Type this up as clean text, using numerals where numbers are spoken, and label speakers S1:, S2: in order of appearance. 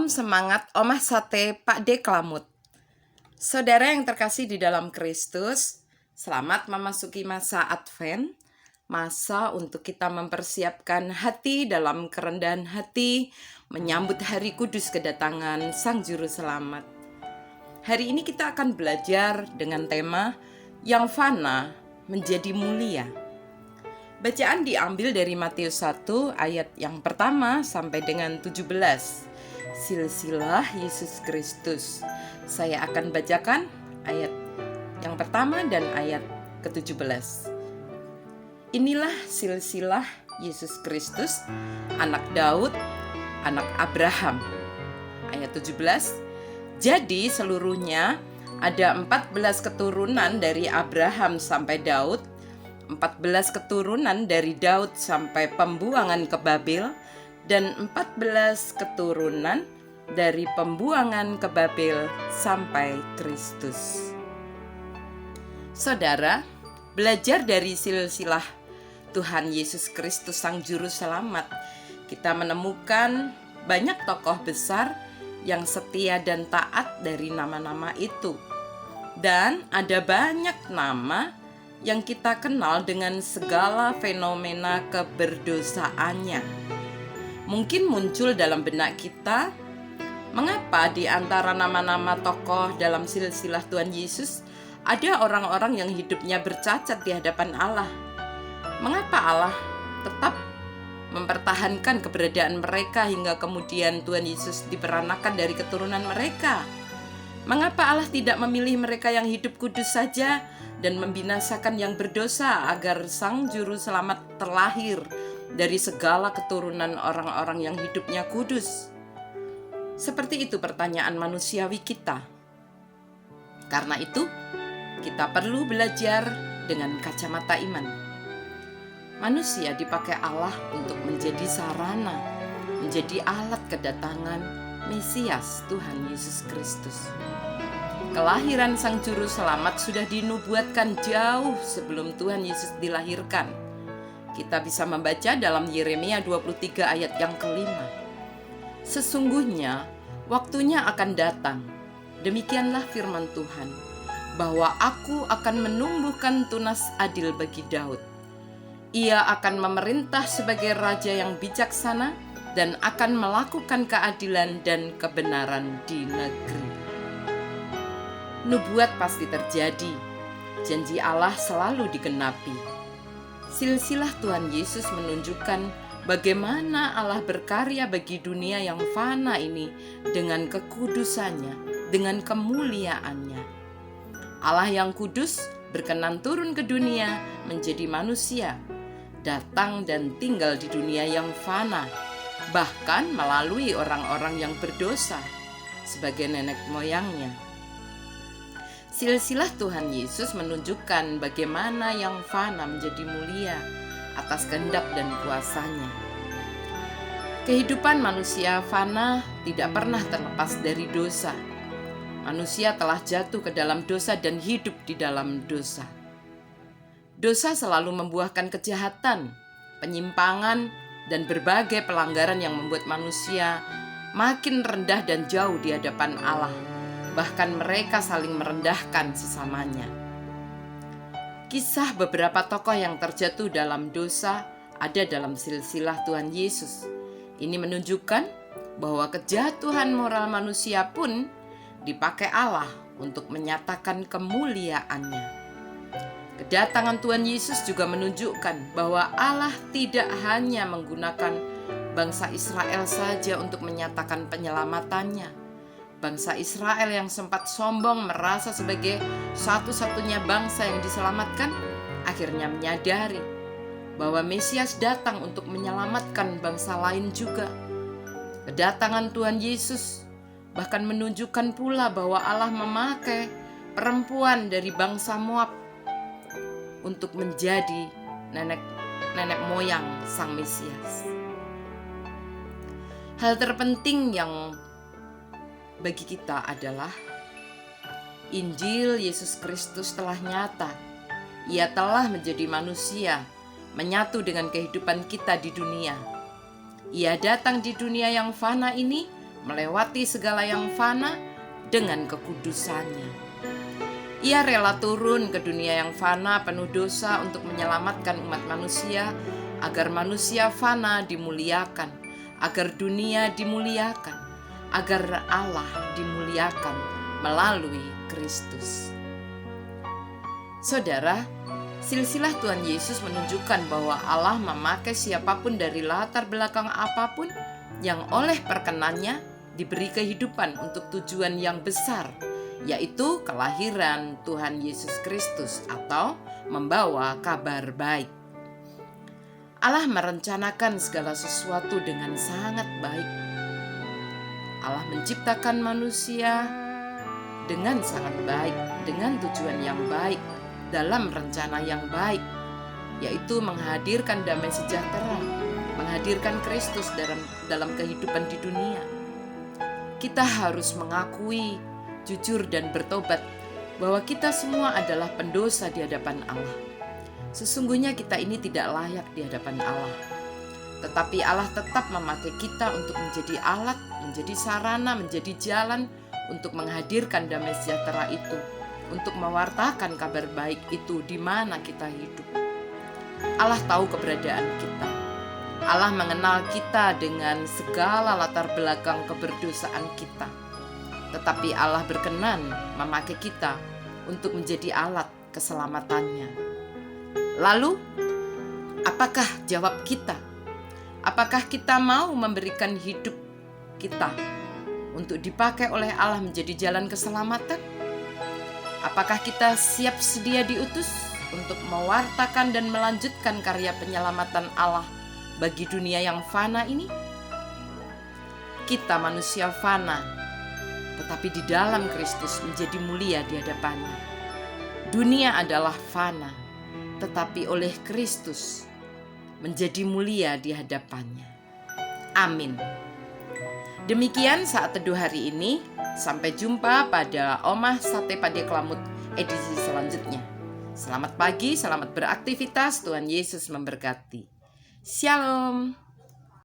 S1: Salam semangat Omah Sate Pak D. Klamut. Saudara yang terkasih di dalam Kristus, selamat memasuki masa Advent, masa untuk kita mempersiapkan hati dalam kerendahan hati, menyambut hari kudus kedatangan Sang Juru Selamat. Hari ini kita akan belajar dengan tema yang fana menjadi mulia. Bacaan diambil dari Matius 1 ayat yang pertama sampai dengan 17. Silsilah Yesus Kristus. Saya akan bacakan ayat yang pertama dan ayat ke-17. Inilah silsilah Yesus Kristus, anak Daud, anak Abraham. Ayat 17. Jadi seluruhnya ada 14 keturunan dari Abraham sampai Daud, 14 keturunan dari Daud sampai pembuangan ke Babel, dan 14 keturunan dari pembuangan ke Babel sampai Kristus. Saudara, belajar dari silsilah Tuhan Yesus Kristus Sang Juru Selamat, kita menemukan banyak tokoh besar yang setia dan taat dari nama-nama itu. Dan ada banyak nama yang kita kenal dengan segala fenomena keberdosaannya. Mungkin muncul dalam benak kita, mengapa di antara nama-nama tokoh dalam silsilah Tuhan Yesus ada orang-orang yang hidupnya bercacat di hadapan Allah? Mengapa Allah tetap mempertahankan keberadaan mereka hingga kemudian Tuhan Yesus diperanakan dari keturunan mereka? Mengapa Allah tidak memilih mereka yang hidup kudus saja dan membinasakan yang berdosa agar Sang Juru Selamat terlahir dari segala keturunan orang-orang yang hidupnya kudus? Seperti itu pertanyaan manusiawi kita. Karena itu, kita perlu belajar dengan kacamata iman. Manusia dipakai Allah untuk menjadi sarana, menjadi alat kedatangan Mesias Tuhan Yesus Kristus. Kelahiran Sang Juru Selamat sudah dinubuatkan jauh sebelum Tuhan Yesus dilahirkan. Kita bisa membaca dalam Yeremia 23 ayat yang kelima. Sesungguhnya waktunya akan datang, demikianlah firman Tuhan, bahwa aku akan menumbuhkan tunas adil bagi Daud. Ia akan memerintah sebagai raja yang bijaksana dan akan melakukan keadilan dan kebenaran di negeri. Nubuat pasti terjadi, janji Allah selalu digenapi. Silsilah Tuhan Yesus menunjukkan bagaimana Allah berkarya bagi dunia yang fana ini dengan kekudusannya, dengan kemuliaannya. Allah yang kudus berkenan turun ke dunia menjadi manusia, datang dan tinggal di dunia yang fana, bahkan melalui orang-orang yang berdosa sebagai nenek moyangnya. Silsilah Tuhan Yesus menunjukkan bagaimana yang fana menjadi mulia atas kehendak dan kuasanya. Kehidupan manusia fana tidak pernah terlepas dari dosa. Manusia telah jatuh ke dalam dosa dan hidup di dalam dosa. Dosa selalu membuahkan kejahatan, penyimpangan, dan berbagai pelanggaran yang membuat manusia makin rendah dan jauh di hadapan Allah. Bahkan mereka saling merendahkan sesamanya. Kisah beberapa tokoh yang terjatuh dalam dosa ada dalam silsilah Tuhan Yesus. Ini menunjukkan bahwa kejatuhan moral manusia pun dipakai Allah untuk menyatakan kemuliaannya. Kedatangan Tuhan Yesus juga menunjukkan bahwa Allah tidak hanya menggunakan bangsa Israel saja untuk menyatakan penyelamatannya. Bangsa Israel yang sempat sombong merasa sebagai satu-satunya bangsa yang diselamatkan, akhirnya menyadari bahwa Mesias datang untuk menyelamatkan bangsa lain juga. Kedatangan Tuhan Yesus bahkan menunjukkan pula bahwa Allah memakai perempuan dari bangsa Moab untuk menjadi nenek moyang Sang Mesias. Hal terpenting yang bagi kita adalah Injil Yesus Kristus telah nyata. Ia telah menjadi manusia, menyatu dengan kehidupan kita di dunia. Ia datang di dunia yang fana ini melewati segala yang fana dengan kekudusannya. Ia rela turun ke dunia yang fana penuh dosa untuk menyelamatkan umat manusia, agar manusia fana dimuliakan, agar dunia dimuliakan, agar Allah dimuliakan melalui Kristus. Saudara, silsilah Tuhan Yesus menunjukkan bahwa Allah memakai siapapun dari latar belakang apapun yang oleh perkenannya diberi kehidupan untuk tujuan yang besar, yaitu kelahiran Tuhan Yesus Kristus atau membawa kabar baik. Allah merencanakan segala sesuatu dengan sangat baik. Allah menciptakan manusia dengan sangat baik, dengan tujuan yang baik, dalam rencana yang baik, yaitu menghadirkan damai sejahtera, menghadirkan Kristus dalam kehidupan di dunia. Kita harus mengakui, jujur dan bertobat bahwa kita semua adalah pendosa di hadapan Allah. Sesungguhnya kita ini tidak layak di hadapan Allah. Tetapi Allah tetap memakai kita untuk menjadi alat, menjadi sarana, menjadi jalan untuk menghadirkan damai sejahtera itu, untuk mewartakan kabar baik itu di mana kita hidup. Allah tahu keberadaan kita. Allah mengenal kita dengan segala latar belakang keberdosaan kita. Tetapi Allah berkenan memakai kita untuk menjadi alat keselamatannya. Lalu, apakah jawab kita? Apakah kita mau memberikan hidup kita untuk dipakai oleh Allah menjadi jalan keselamatan? Apakah kita siap sedia diutus untuk mewartakan dan melanjutkan karya penyelamatan Allah bagi dunia yang fana ini? Kita manusia fana, tetapi di dalam Kristus menjadi mulia di hadapannya. Dunia adalah fana, tetapi oleh Kristus menjadi mulia di hadapannya. Amin. Demikian saat teduh hari ini. Sampai jumpa pada Omah Sate Pade Klamut edisi selanjutnya. Selamat pagi, selamat beraktivitas. Tuhan Yesus memberkati. Shalom.